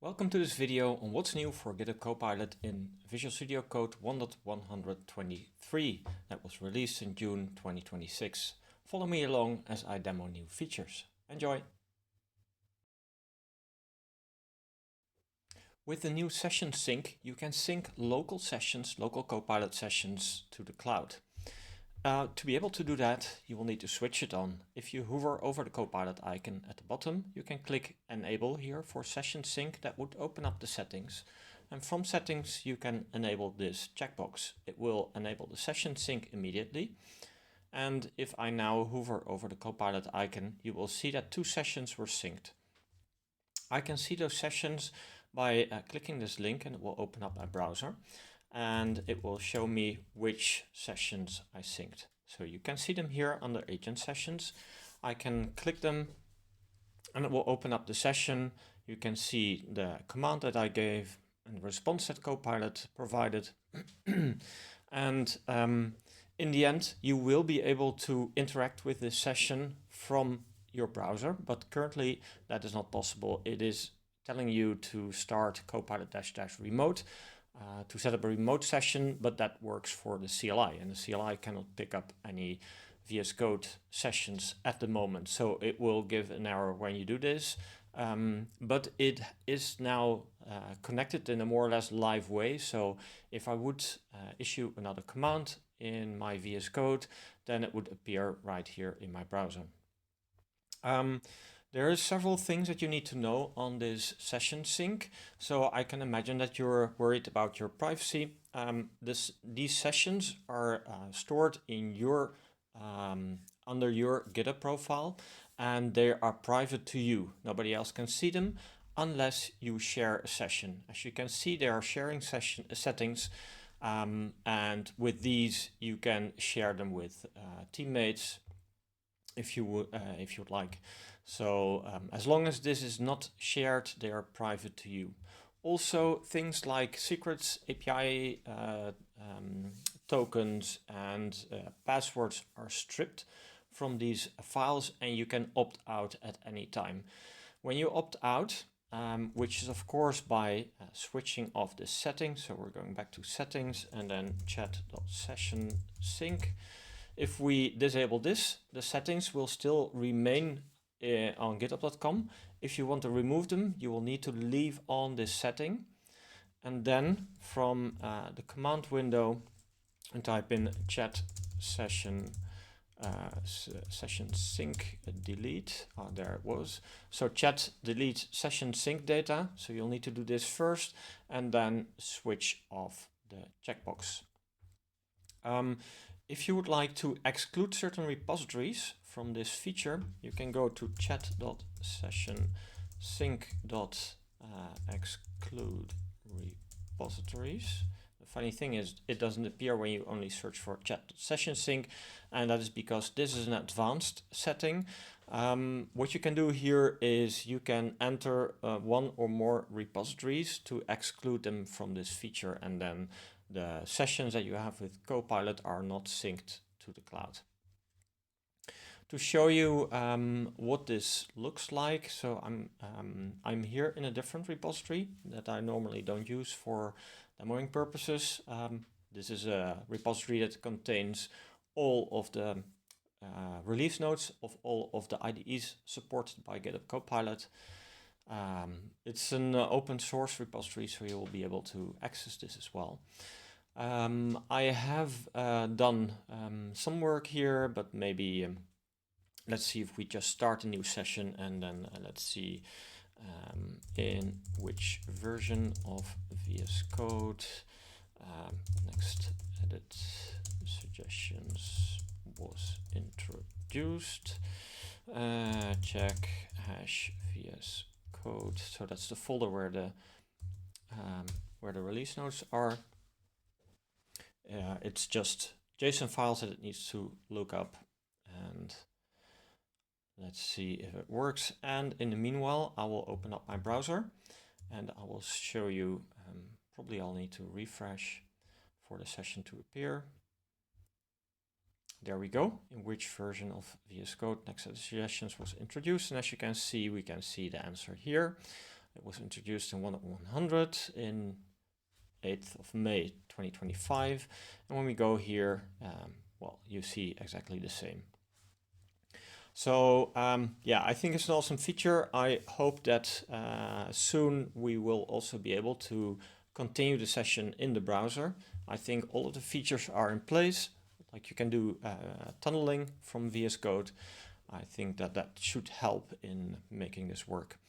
Welcome to this video on what's new for GitHub Copilot in Visual Studio Code 1.123 that was released in June 2026. Follow me along as I demo new features. Enjoy! With the new session sync, you can sync local sessions, local Copilot sessions to the cloud. To be able to do that, you will need to switch it on. If you hover over the Copilot icon at the bottom, you can click Enable here for session sync. That would open up the settings. And from settings, you can enable this checkbox. It will enable the session sync immediately. And if I now hover over the Copilot icon, you will see that two sessions were synced. I can see those sessions by clicking this link, and it will open up my browser. And it will show me which sessions I synced. So you can see them here under agent sessions. I can click them and it will open up the session. You can see the command that I gave and the response that Copilot provided. And in the end, you will be able to interact with this session from your browser, but currently that is not possible. It is telling you to start Copilot -- remote. To set up a remote session, but that works for the CLI, and the CLI cannot pick up any VS Code sessions at the moment. So it will give an error when you do this, but it is now connected in a more or less live way. So if I would issue another command in my VS Code, then it would appear right here in my browser. There are several things that you need to know on this session sync. So I can imagine that you're worried about your privacy. These sessions are stored in your under your GitHub profile, and they are private to you. Nobody else can see them unless you share a session. As you can see, there are sharing session settings, and with these you can share them with teammates if you would like. So as long as this is not shared, they are private to you. Also, things like secrets, API tokens, and passwords are stripped from these files, and you can opt out at any time. When you opt out, which is of course by switching off the settings, so we're going back to settings and then chat.session sync. If we disable this, the settings will still remain on github.com. If you want to remove them, you will need to leave on this setting, and then from the command window and type in chat session sync delete. There it was. So chat delete session sync data. So you'll need to do this first and then switch off the checkbox. If you would like to exclude certain repositories from this feature, you can go to chat.session_sync.exclude repositories. The funny thing is it doesn't appear when you only search for chat.session_sync, and that is because this is an advanced setting. What you can do here is you can enter one or more repositories to exclude them from this feature, and then the sessions that you have with Copilot are not synced to the cloud. To show you what this looks like, so I'm here in a different repository that I normally don't use for demoing purposes. This is a repository that contains all of the release notes of all of the IDEs supported by GitHub Copilot. It's an open source repository, so you will be able to access this as well. I have done some work here, but maybe let's see if we just start a new session, and then let's see in which version of VS Code next edit suggestions was introduced. Check hash VS Code. So that's the folder where the release notes are. It's just JSON files that it needs to look up, and let's see if it works. And in the meanwhile, I will open up my browser and I will show you, probably I'll need to refresh for the session to appear. There we go, in which version of VS Code next set of suggestions was introduced. And as you can see, we can see the answer here. It was introduced in 100 in 8th of May 2025. And when we go here, well, you see exactly the same. So yeah, I think it's an awesome feature. I hope that soon we will also be able to continue the session in the browser. I think all of the features are in place. Like you can do tunneling from VS Code. I think that that should help in making this work.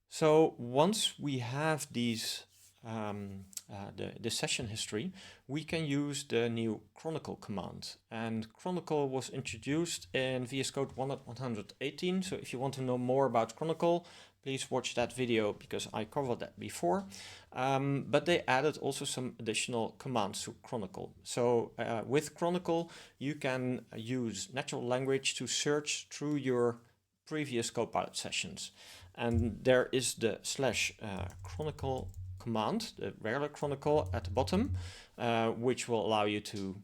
So once we have these the session history, we can use the new Chronicle command. And Chronicle was introduced in VS Code 118. So if you want to know more about Chronicle, please watch that video because I covered that before. But they added also some additional commands to Chronicle. So with Chronicle, you can use natural language to search through your previous Copilot sessions. And there is the /Chronicle command, the regular Chronicle at the bottom, which will allow you to,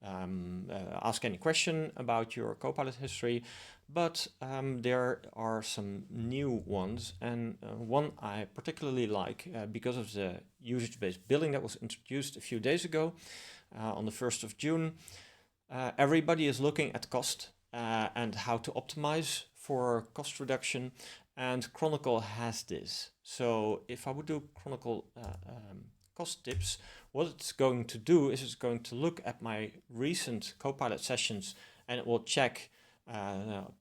ask any question about your Copilot history. But there are some new ones, and one I particularly like because of the usage-based billing that was introduced a few days ago on the 1st of June. Everybody is looking at cost and how to optimize for cost reduction, and Chronicle has this. So if I would do Chronicle cost tips, what it's going to do is it's going to look at my recent Copilot sessions and it will check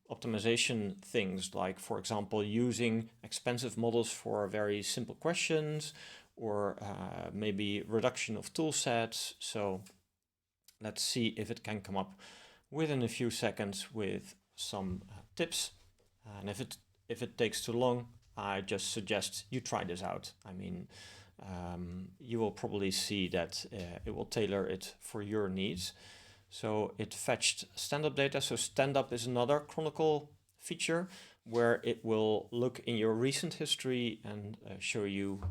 optimization things like, for example, using expensive models for very simple questions or maybe reduction of tool sets. So let's see if it can come up within a few seconds with some tips. And if it takes too long, I just suggest you try this out. I mean, you will probably see that it will tailor it for your needs. So it fetched stand-up data. So stand-up is another Chronicle feature where it will look in your recent history and show you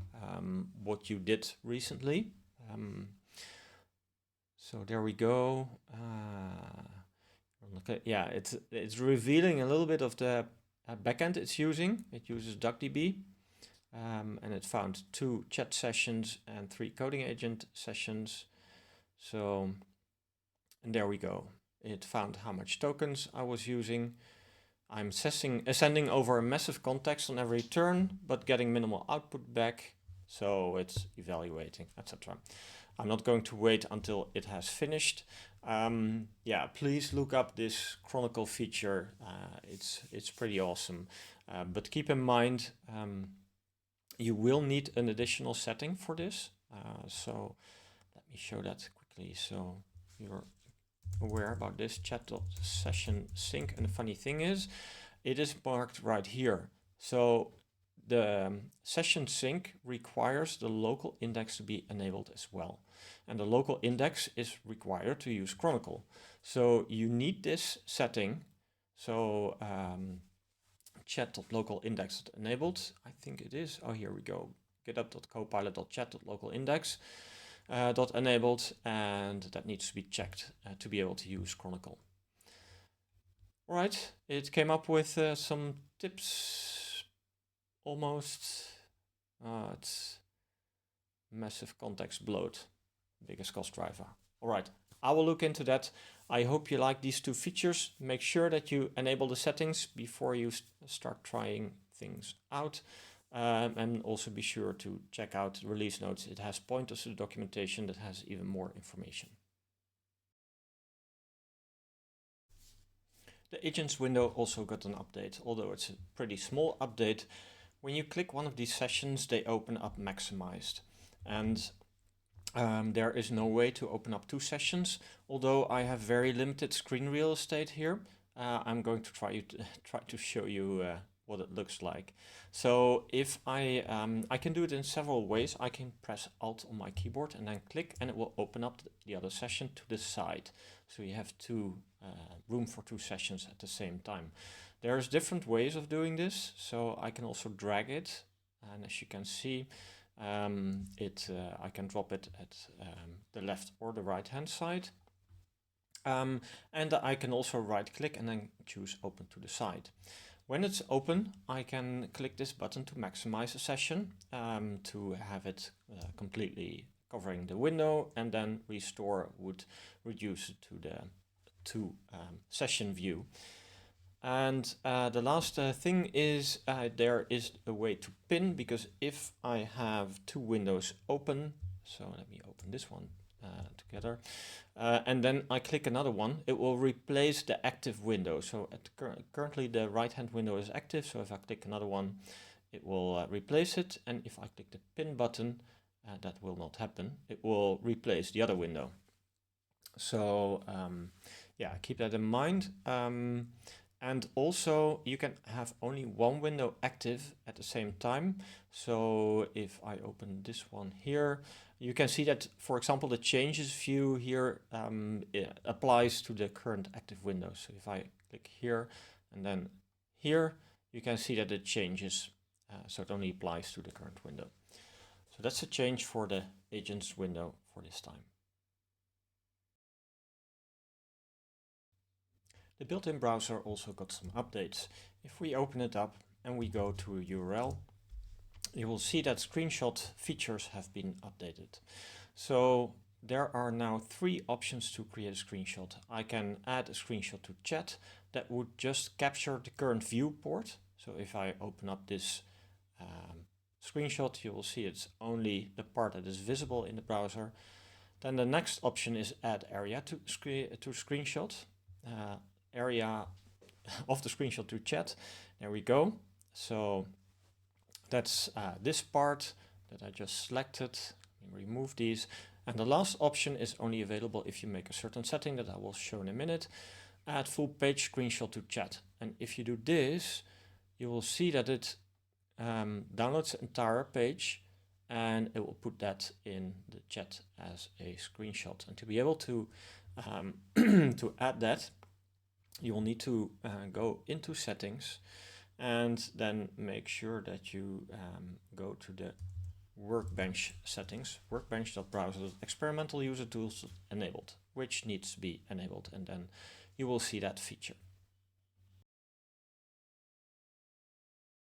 what you did recently. So there we go. Okay, yeah, it's revealing a little bit of the backend it's using. It uses DuckDB, and it found 2 chat sessions and 3 coding agent sessions. So, and there we go. It found how much tokens I was using. I'm sending over a massive context on every turn, but getting minimal output back. So it's evaluating, etc. I'm not going to wait until it has finished. Yeah, please look up this Chronicle feature. It's pretty awesome. But keep in mind, you will need an additional setting for this. So let me show that quickly so you're aware about this chat.session sync. And the funny thing is, it is marked right here. So the session sync requires the local index to be enabled as well. And the local index is required to use Chronicle. So you need this setting. So chat.local index enabled, I think it is. Oh, here we go. github.copilot.chat.local-index enabled, and that needs to be checked to be able to use Chronicle. All right, it came up with some tips. Almost. It's massive context bloat. Biggest cost driver. All right, I will look into that. I hope you like these 2 features. Make sure that you enable the settings before you start trying things out. And also be sure to check out the release notes. It has pointers to the documentation that has even more information. The agents window also got an update, although it's a pretty small update. When you click one of these sessions, they open up maximized. And there is no way to open up 2 sessions, although I have very limited screen real estate here. I'm going to try to show you what it looks like. So if I can do it in several ways. I can press Alt on my keyboard and then click, and it will open up the other session to the side. So you have room for 2 sessions at the same time. There's different ways of doing this. So I can also drag it, and as you can see, I can drop it at the left or the right hand side. And I can also right click and then choose open to the side. When it's open, I can click this button to maximize a session, to have it completely covering the window, and then restore would reduce it to the session view. And the last thing is there is a way to pin, because if I have two windows open, so let me open this one together, and then I click another one, it will replace the active window. So currently the right hand window is active, so if I click another one, it will replace it, and if I click the pin button, that will not happen. It will replace the other window. So yeah, keep that in mind. And also you can have only one window active at the same time. So if I open this one here, you can see that, for example, the changes view here applies to the current active window. So if I click here and then here, you can see that it changes. So it only applies to the current window. So that's a change for the agents window for this time. The built-in browser also got some updates. If we open it up and we go to a URL, you will see that screenshot features have been updated. So there are now 3 options to create a screenshot. I can add a screenshot to chat that would just capture the current viewport. So if I open up this screenshot, you will see it's only the part that is visible in the browser. Then the next option is add area to screenshot. Area of the screenshot to chat. There we go. So that's this part that I just selected. Remove these. And the last option is only available if you make a certain setting that I will show in a minute. Add full page screenshot to chat. And if you do this, you will see that it downloads the entire page and it will put that in the chat as a screenshot. And to be able to to add that, you will need to go into settings and then make sure that you go to the workbench settings, workbench.browser.experimental user tools enabled, which needs to be enabled, and then you will see that feature.